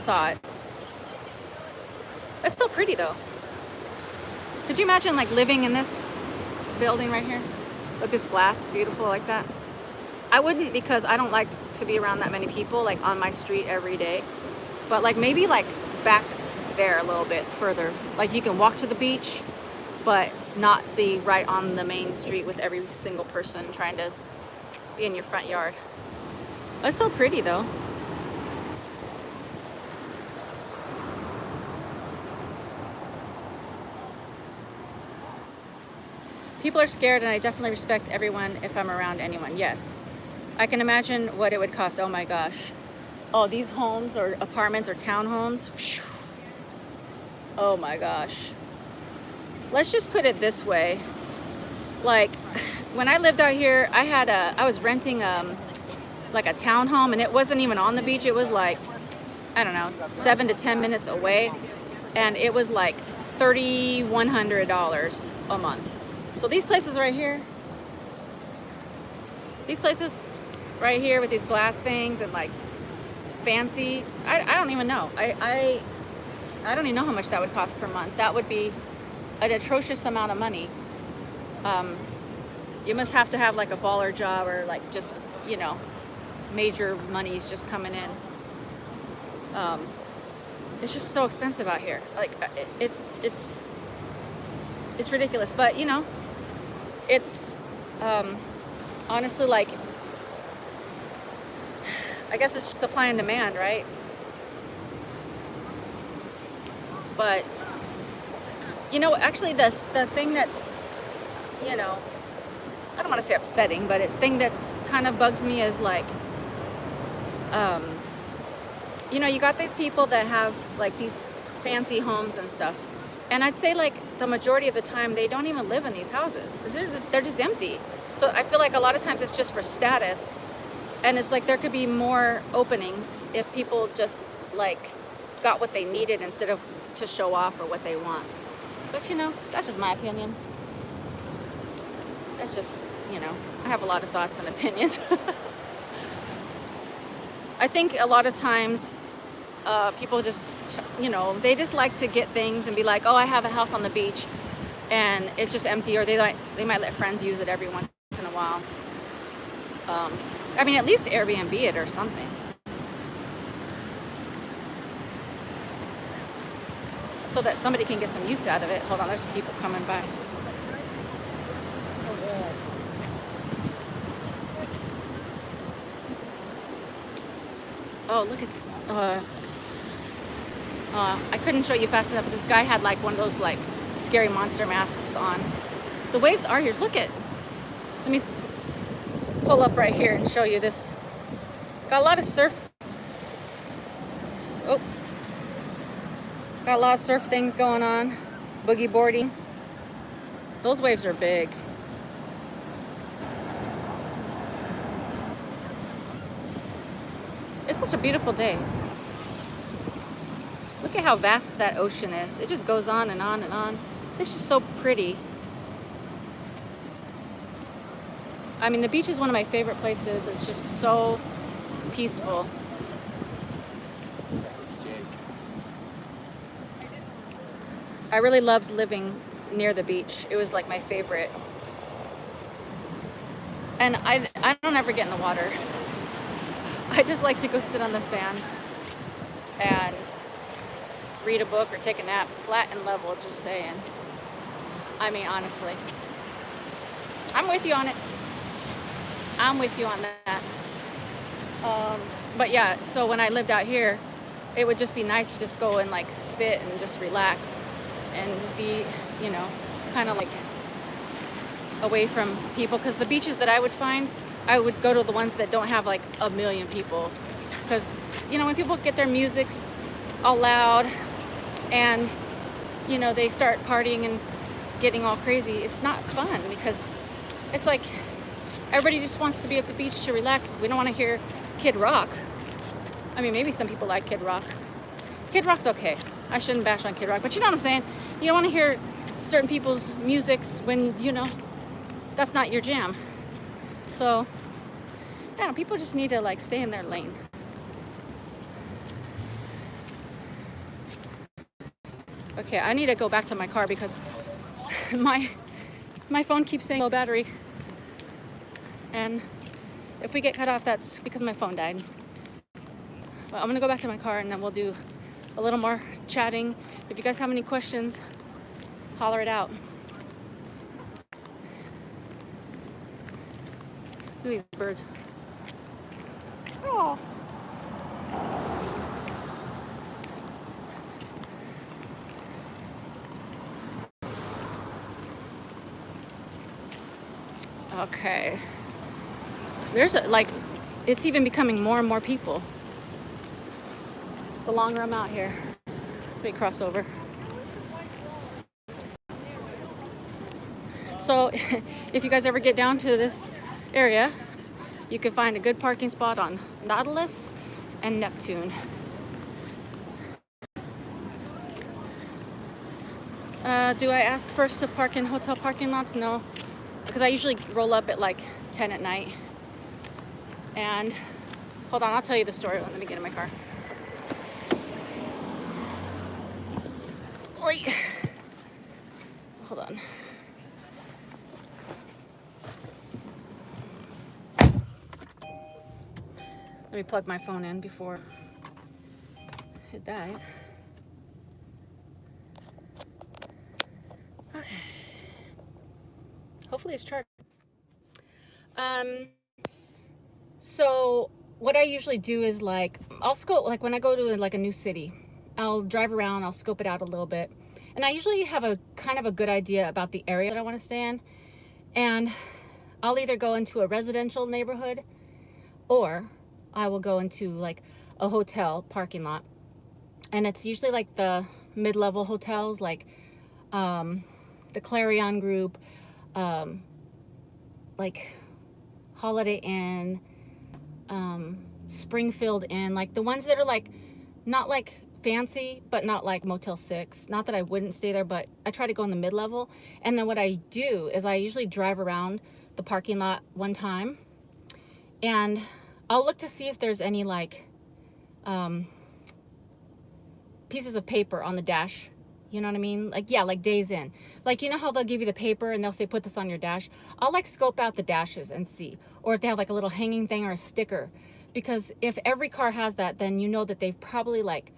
thought. It's still pretty though. Could you imagine like living in this building right here? With this glass, beautiful like that? I wouldn't because I don't like to be around that many people like on my street every day. But like maybe like back there a little bit further. Like you can walk to the beach, but not be right on the main street with every single person trying to be in your front yard. It's so pretty though. People are scared and I definitely respect everyone if I'm around anyone. Yes. I can imagine what it would cost. Oh my gosh. Oh, these homes or apartments or townhomes. Oh my gosh. Let's just put it this way. Like when I lived out here, I was renting like a townhome and it wasn't even on the beach. It was like, I don't know, 7 to 10 minutes away. And it was like $3,100 a month. So these places right here with these glass things and like fancy. I don't even know. I don't even know how much that would cost per month. That would be an atrocious amount of money. You must have to have like a baller job or like just, you know, major money's just coming in. It's just so expensive out here. Like it's ridiculous. But you know, it's honestly like, I guess it's supply and demand, right? But you know, actually the thing that's, you know, I don't want to say upsetting, but it's thing that kind of bugs me is like, you know, you got these people that have like these fancy homes and stuff, and I'd say like the majority of the time they don't even live in these houses. They're just empty. So I feel like a lot of times it's just for status, and it's like there could be more openings if people just like got what they needed instead of to show off or what they want. But you know, that's just my opinion. That's just, you know, I have a lot of thoughts and opinions. I think a lot of times people just, you know, they just like to get things and be like, oh, I have a house on the beach and it's just empty, or they might let friends use it every once in a while. I mean, at least Airbnb it or something. So that somebody can get some use out of it. Hold on, there's people coming by. Oh, look at, I couldn't show you fast enough, but this guy had like one of those like scary monster masks on. The waves are here. Let me pull up right here and show you this. Got a lot of got a lot of surf things going on. Boogie boarding. Those waves are big. It's such a beautiful day. Look at how vast that ocean is. It just goes on and on and on. It's just so pretty. I mean, the beach is one of my favorite places. It's just so peaceful. I really loved living near the beach. It was like my favorite. And I don't ever get in the water. I just like to go sit on the sand and read a book or take a nap, flat and level, just saying. I mean, honestly. I'm with you on it. I'm with you on that. But yeah, so when I lived out here, it would just be nice to just go and like sit and just relax and just be, you know, kind of like away from people. Because the beaches that I would find, I would go to the ones that don't have like a million people. Because, you know, when people get their musics all loud and, you know, they start partying and getting all crazy, it's not fun, because it's like everybody just wants to be at the beach to relax. We don't want to hear Kid Rock. I mean, maybe some people like Kid Rock. Kid Rock's okay. I shouldn't bash on Kid Rock, but you know what I'm saying? You don't want to hear certain people's musics when, you know, that's not your jam. So, yeah, people just need to like stay in their lane. Okay, I need to go back to my car because my phone keeps saying low battery. And if we get cut off, that's because my phone died. But I'm gonna go back to my car and then we'll do a little more chatting. If you guys have any questions, holler it out. Look at these birds. Oh. Okay. There's like, it's even becoming more and more people the longer I'm out here. Let me cross over. So if you guys ever get down to this area, you can find a good parking spot on Nautilus and Neptune. Do I ask first to park in hotel parking lots? No, because I usually roll up at like 10 at night. And Hold on, I'll tell you the story. Let me get in my car. Wait. Hold on. Let me plug my phone in before it dies. Okay. Hopefully it's charged. So what I usually do is like, I'll scope, like when I go to like a new city, I'll drive around, I'll scope it out a little bit. And I usually have a kind of a good idea about the area that I want to stay in. And I'll either go into a residential neighborhood or I will go into like a hotel parking lot. And it's usually like the mid-level hotels, like the Clarion Group, like Holiday Inn, Springfield Inn, like the ones that are like not like fancy but not like Motel 6. Not that I wouldn't stay there, but I try to go in the mid-level. And then what I do is I usually drive around the parking lot one time and I'll look to see if there's any like pieces of paper on the dash. You know what I mean? Like, yeah, like Days Inn. Like, you know how they'll give you the paper and they'll say, put this on your dash? I'll like scope out the dashes and see. Or if they have like a little hanging thing or a sticker. Because if every car has that, then you know that they've probably like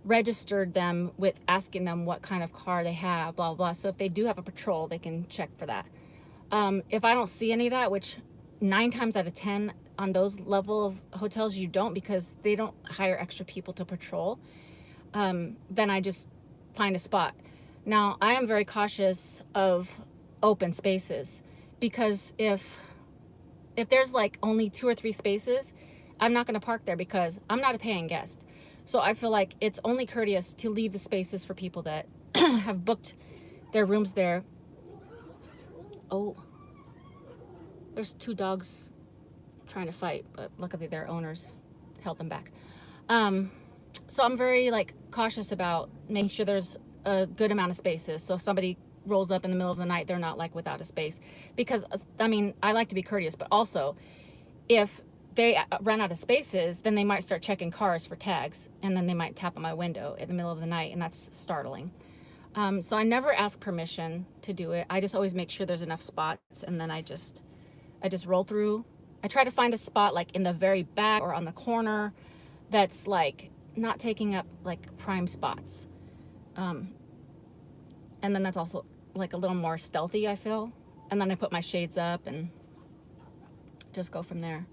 registered them with asking them what kind of car they have, blah, blah. So if they do have a patrol, they can check for that. If I don't see any of that, which 9 times out of 10 on those level of hotels, you don't, because they don't hire extra people to patrol, then I just find a spot. Now, I am very cautious of open spaces because if there's like only 2 or 3 spaces, I'm not going to park there because I'm not a paying guest. So I feel like it's only courteous to leave the spaces for people that have booked their rooms there. Oh, there's 2 dogs trying to fight, but luckily their owners held them back. So I'm very like cautious about making sure there's a good amount of spaces. So if somebody rolls up in the middle of the night, they're not like without a space. Because I mean, I like to be courteous, but also if they run out of spaces, then they might start checking cars for tags, and then they might tap on my window in the middle of the night, and that's startling. So I never ask permission to do it. I just always make sure there's enough spots, and then I just roll through. I try to find a spot like in the very back or on the corner that's like not taking up like prime spots. And then that's also like a little more stealthy, I feel. And then I put my shades up and just go from there.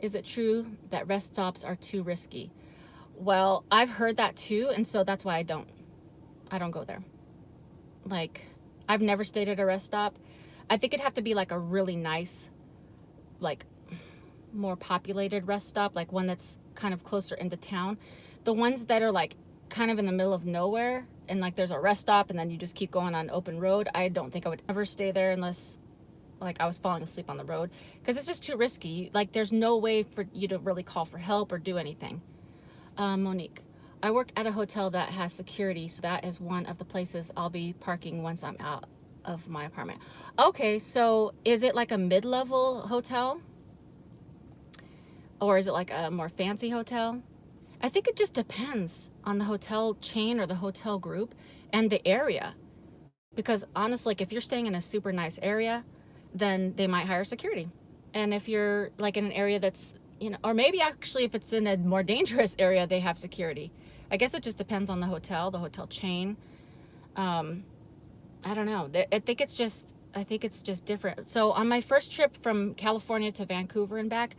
Is it true that rest stops are too risky? Well, I've heard that too, and so that's why I don't go there. Like, I've never stayed at a rest stop. I think it'd have to be like a really nice, like more populated rest stop, like one that's kind of closer into town. The ones that are like kind of in the middle of nowhere and like there's a rest stop and then you just keep going on open road, I don't think I would ever stay there unless like I was falling asleep on the road, because it's just too risky. Like there's no way for you to really call for help or do anything. Monique, I work at a hotel that has security, so that is one of the places I'll be parking once I'm out of my apartment. Okay, so is it like a mid-level hotel? Or is it like a more fancy hotel? I think it just depends on the hotel chain or the hotel group and the area. Because honestly, like if you're staying in a super nice area, then they might hire security. And if you're like in an area that's, you know, or maybe actually if it's in a more dangerous area, they have security. I guess it just depends on the hotel chain. I don't know. I think it's just different. So on my first trip from California to Vancouver and back,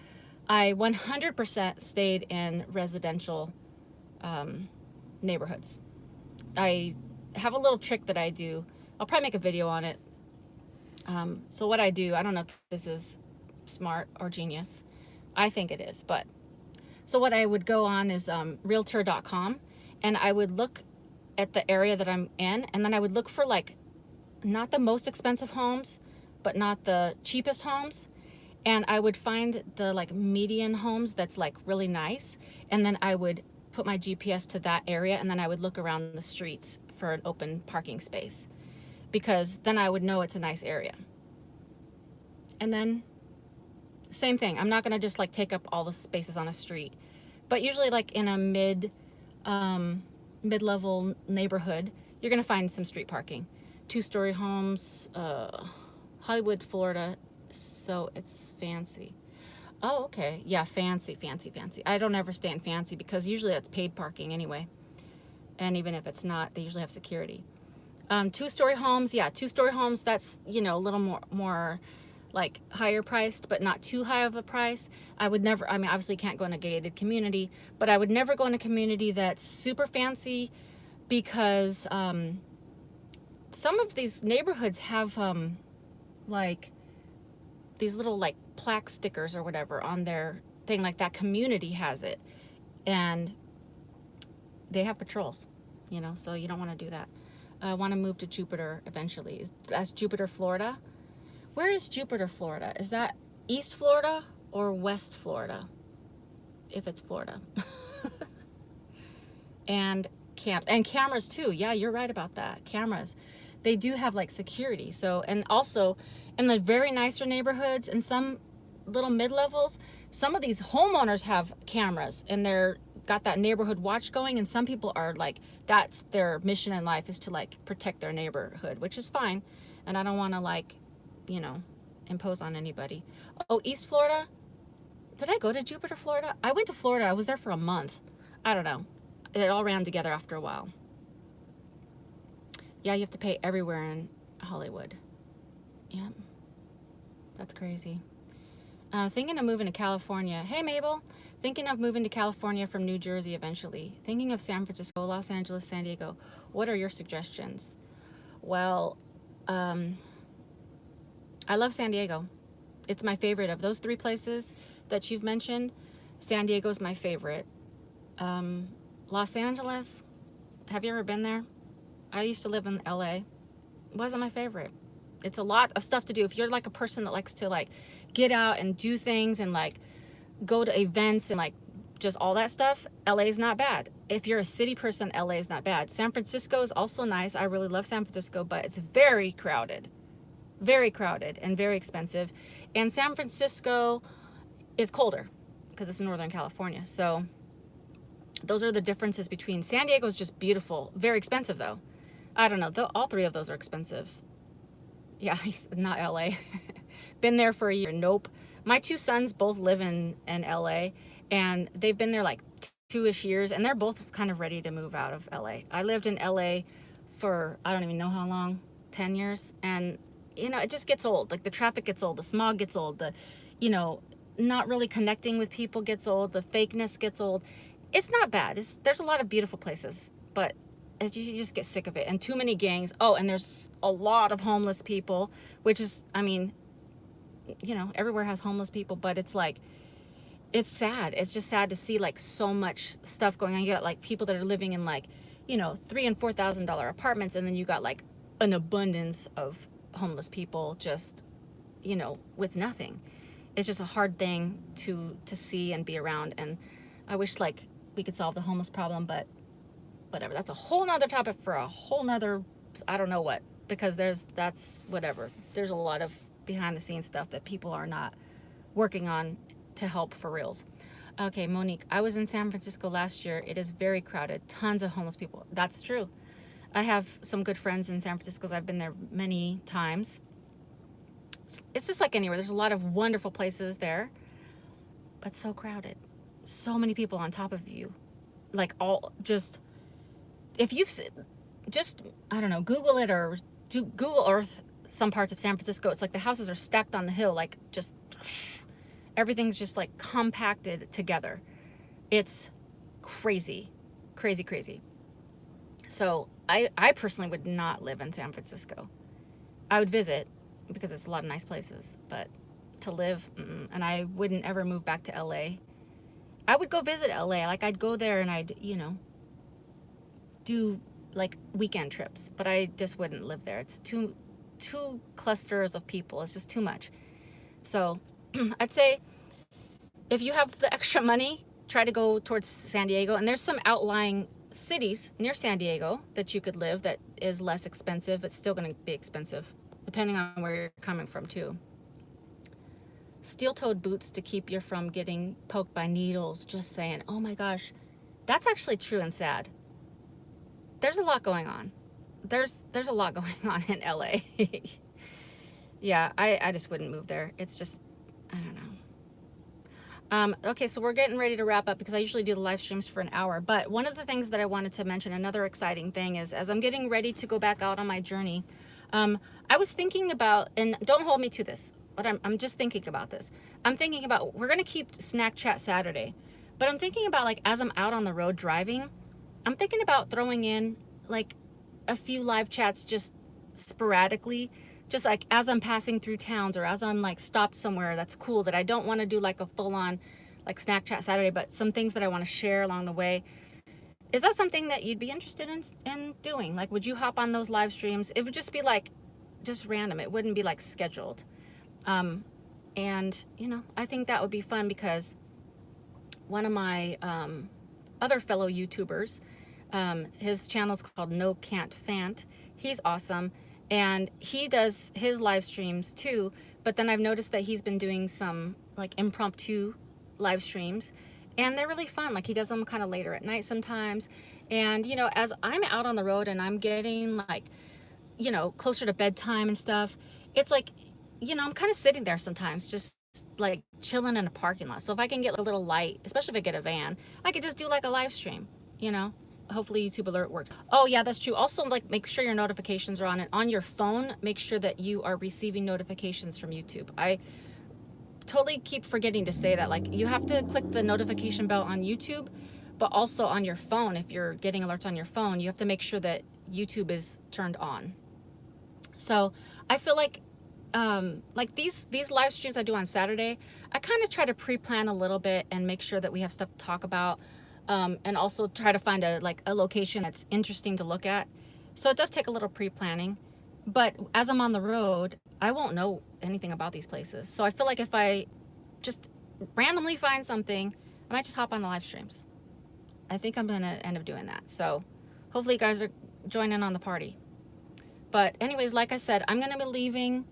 I 100% stayed in residential neighborhoods. I have a little trick that I do. I'll probably make a video on it. So what I do, I don't know if this is smart or genius. I think it is, but so what I would go on is realtor.com, and I would look at the area that I'm in, and then I would look for like not the most expensive homes, but not the cheapest homes. And I would find the like median homes that's like really nice. And then I would put my GPS to that area, and then I would look around the streets for an open parking space, because then I would know it's a nice area. And then Same thing. I'm not gonna just like take up all the spaces on a street, but usually like in a mid-level neighborhood, you're gonna find some street parking. 2-story homes, Hollywood, Florida, so it's fancy. Oh, okay. Yeah, fancy, fancy, fancy. I don't ever stay in fancy because usually that's paid parking anyway. And even if it's not, they usually have security. 2-story homes, yeah, 2-story homes, that's, you know, a little more like higher priced, but not too high of a price. I would never, I mean, obviously can't go in a gated community, but I would never go in a community that's super fancy because some of these neighborhoods have like these little like plaque stickers or whatever on their thing, like that community has it, and they have patrols, you know, so you don't want to do that. I want to move to Jupiter eventually. That's Jupiter, Florida. Where is Jupiter, Florida? Is that East Florida or West Florida? If it's Florida. And cameras too. Yeah, you're right about that. Cameras. They do have like security. So, and also in the very nicer neighborhoods and some little mid-levels, some of these homeowners have cameras and they're got that neighborhood watch going, and some people are like, that's their mission in life, is to like protect their neighborhood, which is fine. And I don't want to like, you know, impose on anybody. Oh, East Florida. Did I go to Jupiter, Florida? I went to Florida. I was there for a month. I don't know. It all ran together after a while. Yeah, you have to pay everywhere in Hollywood. Yeah, that's crazy. Thinking of moving to California. Hey, Mabel. Thinking of moving to California from New Jersey eventually. Thinking of San Francisco, Los Angeles, San Diego. What are your suggestions? Well, I love San Diego. It's my favorite of those 3 places that you've mentioned. San Diego is my favorite. Los Angeles, have you ever been there? I used to live in LA. It wasn't my favorite. It's a lot of stuff to do. If you're like a person that likes to like get out and do things and like go to events and like just all that stuff, LA is not bad. If you're a city person, LA is not bad. San Francisco is also nice. I really love San Francisco, but it's very crowded and very expensive. And San Francisco is colder because it's in Northern California. So those are the differences between. San Diego is just beautiful, very expensive though. I don't know, all 3 of those are expensive. Yeah, not LA. Been there for a year, nope. My 2 sons both live in LA, and they've been there like 2-ish years, and they're both kind of ready to move out of LA. I lived in LA for, I don't even know how long, 10 years, and you know, it just gets old. Like the traffic gets old, the smog gets old, the, you know, not really connecting with people gets old, the fakeness gets old. It's not bad. There's a lot of beautiful places, but you just get sick of it. And too many gangs. Oh, and there's a lot of homeless people, which is, I mean, you know, everywhere has homeless people, but it's like, it's sad. It's just sad to see like so much stuff going on. You got like people that are living in like, you know, $3,000 and $4,000 apartments, and then you got like an abundance of homeless people just, you know, with nothing. It's just a hard thing to see and be around. And I wish like we could solve the homeless problem, but whatever. That's a whole nother topic for a whole nother, I don't know what, because that's whatever. There's a lot of behind the scenes stuff that people are not working on to help for reals. Okay, Monique, I was in San Francisco last year. It is very crowded, tons of homeless people. That's true. I have some good friends in San Francisco. I've been there many times. It's just like anywhere. There's a lot of wonderful places there, but so crowded. So many people on top of you. Like all just, if you've just, I don't know, Google it or do Google Earth some parts of San Francisco. It's like the houses are stacked on the hill, like just everything's just like compacted together. It's crazy, crazy, crazy. So I personally would not live in San Francisco. I would visit because it's a lot of nice places, but to live, and I wouldn't ever move back to LA. I would go visit LA. Like I'd go there and I'd, you know, do like weekend trips, but I just wouldn't live there. It's too clusters of people. It's just too much. So I'd say if you have the extra money, try to go towards San Diego. And there's some outlying cities near San Diego that you could live that is less expensive, but still going to be expensive, depending on where you're coming from too. steel-toed boots to keep you from getting poked by needles. Just saying. Oh my gosh, that's actually true and sad. There's a lot going on. There's a lot going on in LA. Yeah, I just wouldn't move there. It's just, I don't know. Okay, so we're getting ready to wrap up because I usually do the live streams for an hour. But one of the things that I wanted to mention, another exciting thing, is as I'm getting ready to go back out on my journey, I was thinking about, and don't hold me to this, but I'm just thinking about this. I'm thinking about, we're going to keep Snack Chat Saturday, but I'm thinking about, like, as I'm out on the road driving, I'm thinking about throwing in, like, a few live chats just sporadically, just like as I'm passing through towns or as I'm like stopped somewhere that's cool that I don't want to do like a full-on like Snack Chat Saturday, but some things that I want to share along the way. Is that something that you'd be interested in doing? Like, would you hop on those live streams? It would just be like, just random. It wouldn't be like scheduled. And, you know, I think that would be fun because one of my other fellow YouTubers, his channel's called No Can't Fant. He's awesome. And he does his live streams too. But then I've noticed that he's been doing some like impromptu live streams. And they're really fun. Like he does them kind of later at night sometimes. And, you know, as I'm out on the road and I'm getting like, you know, closer to bedtime and stuff, it's like, you know, I'm kind of sitting there sometimes just like chilling in a parking lot. So if I can get a little light, especially if I get a van, I could just do like a live stream, you know. Hopefully YouTube alert works. Oh yeah, that's true. Also, like, make sure your notifications are on, and on your phone, make sure that you are receiving notifications from YouTube. I totally keep forgetting to say that. Like, you have to click the notification bell on YouTube, but also on your phone. If you're getting alerts on your phone, you have to make sure that YouTube is turned on. So I feel like these live streams I do on Saturday, I kind of try to pre-plan a little bit and make sure that we have stuff to talk about. And also try to find a location that's interesting to look at. So it does take a little pre-planning, but as I'm on the road, I won't know anything about these places. So I feel like if I just randomly find something, I might just hop on the live streams. I think I'm gonna end up doing that. So hopefully you guys are joining on the party. But anyways, like I said, I'm gonna be leaving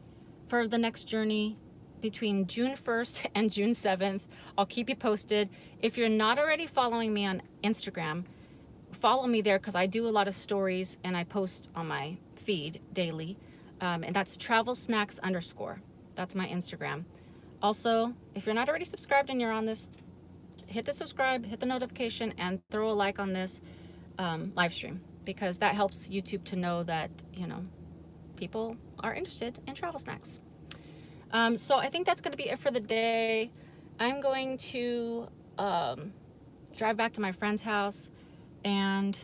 for the next journey between June 1st and June 7th. I'll keep you posted. If you're not already following me on Instagram, follow me there because I do a lot of stories and I post on my feed daily. And that's travelsnacks_. That's my Instagram. Also, if you're not already subscribed and you're on this, hit the subscribe, hit the notification, and throw a like on this live stream because that helps YouTube to know that, you know, people are interested in travel snacks. So I think that's going to be it for the day. I'm going to drive back to my friend's house, and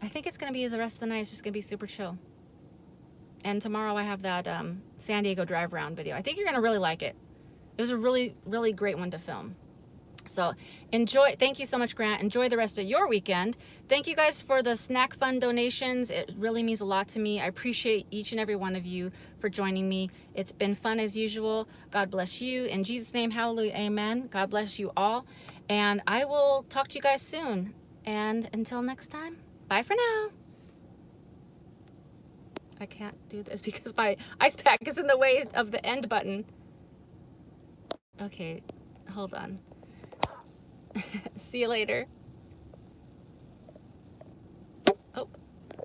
I think it's going to be the rest of the night. It's just going to be super chill. And tomorrow I have that San Diego drive around video. I think you're going to really like it. It was a really, really great one to film. So enjoy. Thank you so much, Grant. Enjoy the rest of your weekend. Thank you guys for the snack fund donations. It really means a lot to me. I appreciate each and every one of you for joining me. It's been fun as usual. God bless you. In Jesus' name, hallelujah, amen. God bless you all. And I will talk to you guys soon. And until next time, bye for now. I can't do this because my ice pack is in the way of the end button. Okay, hold on. See you later.